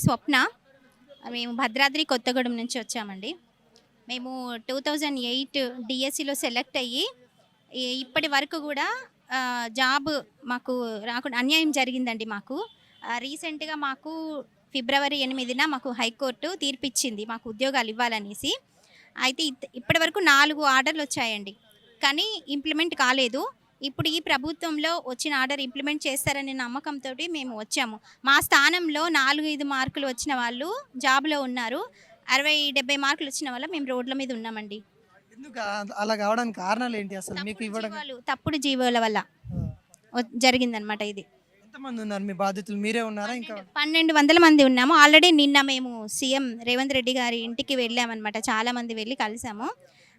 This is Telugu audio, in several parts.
స్వప్న. మేము భద్రాద్రి కొత్తగూడెం నుంచి వచ్చామండి. మేము 2008 డీఎస్సీలో సెలెక్ట్ అయ్యి ఇప్పటి వరకు కూడా జాబ్ మాకు రాకుండా అన్యాయం జరిగిందండి మాకు. రీసెంట్‌గా మాకు ఫిబ్రవరి 8న మాకు హైకోర్టు తీర్పిచ్చింది మాకు ఉద్యోగాలు ఇవ్వాలనేసి. అయితే ఇప్పటి వరకు 4 ఆర్డర్‌లొచ్చాయండి. కానీ ఇంప్లిమెంట్ కాలేదు. ఇప్పుడు ఈ ప్రభుత్వంలో వచ్చిన ఆర్డర్ ఇంప్లిమెంట్ చేస్తారనే నమ్మకంతోటి మేము వచ్చాము. మా స్థానంలో 4, 5 మార్కులు వచ్చిన వాళ్ళు జాబ్‌లో ఉన్నారు. 60, 70 మార్కులు వచ్చిన వాళ్ళం మేము రోడ్ల మీద ఉన్నామండి. ఎందుకు అలా కావడానికి కారణాలేంటి అసలు మీకు ఇవ్వడం? తప్పుడు జీవోల వల్ల ఆ! జరిగిందనమాట ఇది. ఎంతమంది ఉన్నారు మీ బాధితులు? మీరే ఉన్నారా ఇంకా? 1200 మంది ఉన్నాము. ఆల్రెడీ నిన్న మేము సీఎం రేవంత్ రెడ్డి గారి ఇంటికి వెళ్ళామనమాట. చాలామంది వెళ్ళి కలిసాము.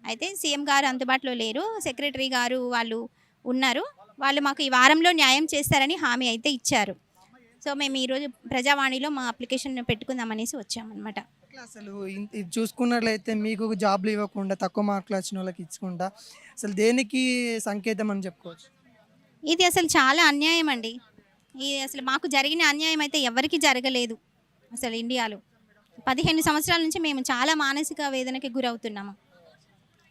అయితే సీఎం గారు అందుబాటులో లేరు. సెక్రటరీ గారు వాళ్ళు ఉన్నారు. వాళ్ళు మాకు ఈ వారంలో న్యాయం చేస్తారని హామీ అయితే ఇచ్చారు. సో మేము ఈరోజు ప్రజావాణిలో మా అప్లికేషన్ పెట్టుకుందామనేసి వచ్చామన్నమాట. ఎట్లా అసలు ఇది చూసుకున్నట్లయితే మీకు జాబ్‌లు ఇవ్వకుండా తక్కువ మార్కులు వచ్చిన వాళ్ళకి ఇచ్చకుండా అసలు దేనికి సంకేతం అని చెప్పుకోవచ్చు? ఇది అసలు చాలా అన్యాయం అండి. ఇది అసలు మాకు జరిగిన అన్యాయం అయితే ఎవరికీ జరగలేదు అసలు ఇండియాలో. 15 సంవత్సరాల నుంచి మేము చాలా మానసిక వేదనకి గురవుతున్నాము.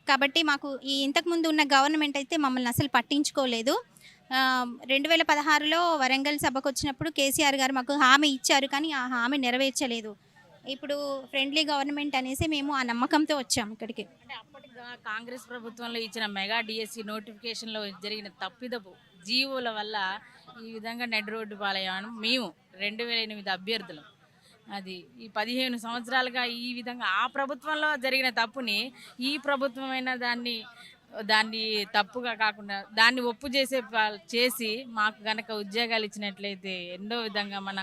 కాబట్టి మాకు ఈ ఇంతకుముందు ఉన్న గవర్నమెంట్ అయితే మమ్మల్ని అసలు పట్టించుకోలేదు. 2016లో వరంగల్ సభకు వచ్చినప్పుడు కేసీఆర్ గారు మాకు హామీ ఇచ్చారు. కానీ ఆ హామీ నెరవేర్చలేదు. ఇప్పుడు ఫ్రెండ్లీ గవర్నమెంట్ అనేసి మేము ఆ నమ్మకంతో వచ్చాము ఇక్కడికి. అంటే అప్పటిగా కాంగ్రెస్ ప్రభుత్వంలో ఇచ్చిన మెగా డిఎస్సి నోటిఫికేషన్లో జరిగిన తప్పిదపు జీవోల వల్ల ఈ విధంగా నెడ్ రోడ్డు పాలయ్యాను మేము 2008 అభ్యర్థులు. అది ఈ 15 సంవత్సరాలుగా ఈ విధంగా ఆ ప్రభుత్వంలో జరిగిన తప్పుని ఈ ప్రభుత్వమైన దాన్ని తప్పుగా కాకుండా దాన్ని ఒప్పు చేసి మాకు గనక ఉద్యోగాలు ఇచ్చినట్లయితే ఎన్నో విధంగా మన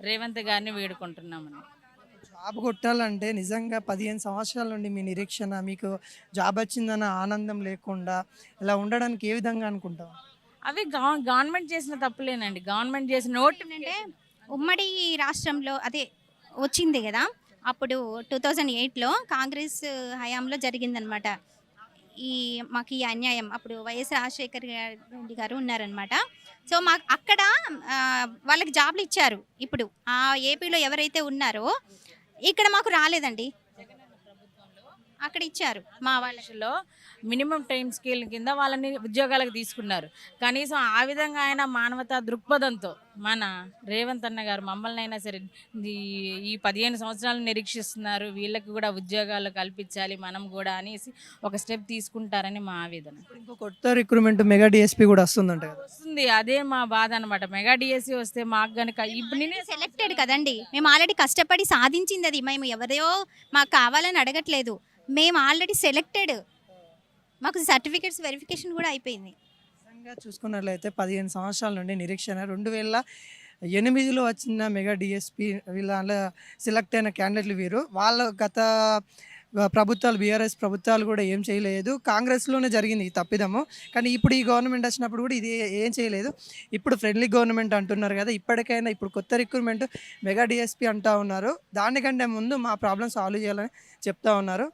రేవంత్ గారిని వేడుకుంటున్నామని. జాబ్ కొట్టాలంటే నిజంగా 15 సంవత్సరాల నుండి మీ నిరీక్షణ, మీకు జాబ్ వచ్చిందన్న ఆనందం లేకుండా ఇలా ఉండడానికి ఏ విధంగా అనుకుంటావు? అవి గవర్నమెంట్ చేసిన తప్పులేనండి. గవర్నమెంట్ చేసిన ఏంటంటే ఉమ్మడి రాష్ట్రంలో అదే వచ్చింది కదా, అప్పుడు 2008లో కాంగ్రెస్ హయాంలో జరిగిందనమాట మాకు ఈ అన్యాయం. అప్పుడు వైఎస్ రాజశేఖర్ రెడ్డి గారు ఉన్నారనమాట. సో మాకు అక్కడ వాళ్ళకి జాబ్లు ఇచ్చారు. ఇప్పుడు ఆ ఏపీలో ఎవరైతే ఉన్నారో ఇక్కడ మాకు రాలేదండి. అక్కడ ఇచ్చారు మా వాళ్ళలో మినిమం టైం స్కేల్ కింద వాళ్ళని ఉద్యోగాలకు తీసుకున్నారు. కనీసం ఆ విధంగా ఆయన మానవతా దృక్పథంతో మన రేవంత్ అన్న గారు మమ్మల్ని అయినా సరే ఈ 15 సంవత్సరాలు నిరీక్షిస్తున్నారు, వీళ్ళకి కూడా ఉద్యోగాలు కల్పించాలి మనం కూడా అనేసి ఒక స్టెప్ తీసుకుంటారని మా ఆవేదన. ఇంకో కొత్త రిక్రూట్మెంట్ మెగా డిఎస్పీ కూడా వస్తుందంట కదా? వస్తుంది, అదే మా బాధ అనమాట. మెగా డిఎస్సి వస్తే మాకు గనక ఇప్పుడు నేనే సెలెక్టెడ్ కదండి. మేము ఆల్రెడీ కష్టపడి సాధించింది అది. మేము ఎవరో మాకు కావాలని అడగట్లేదు. మేము ఆల్రెడీ సెలెక్టెడ్. మాకు సర్టిఫికేట్స్ వెరిఫికేషన్ కూడా అయిపోయింది. నిజంగా చూసుకున్నట్లయితే 15 సంవత్సరాల నుండి నిరీక్షణ 2008లో వచ్చిన మెగా డిఎస్పీ వీళ్ళ సెలెక్ట్ అయిన క్యాండిడేట్లు వీరు. వాళ్ళ గత ప్రభుత్వాలు బీఆర్ఎస్ ప్రభుత్వాలు కూడా ఏం చేయలేదు. కాంగ్రెస్లోనే జరిగింది ఈ తప్పిదము. కానీ ఇప్పుడు ఈ గవర్నమెంట్ వచ్చినప్పుడు కూడా ఇది ఏం చేయలేదు. ఇప్పుడు ఫ్రెండ్లీ గవర్నమెంట్ అంటున్నారు కదా, ఇప్పటికైనా ఇప్పుడు కొత్త రిక్రూట్మెంట్ మెగా డిఎస్పీ అంటూ ఉన్నారు. దానికంటే ముందు మా ప్రాబ్లమ్ సాల్వ్ చేయాలని చెప్తా ఉన్నారు.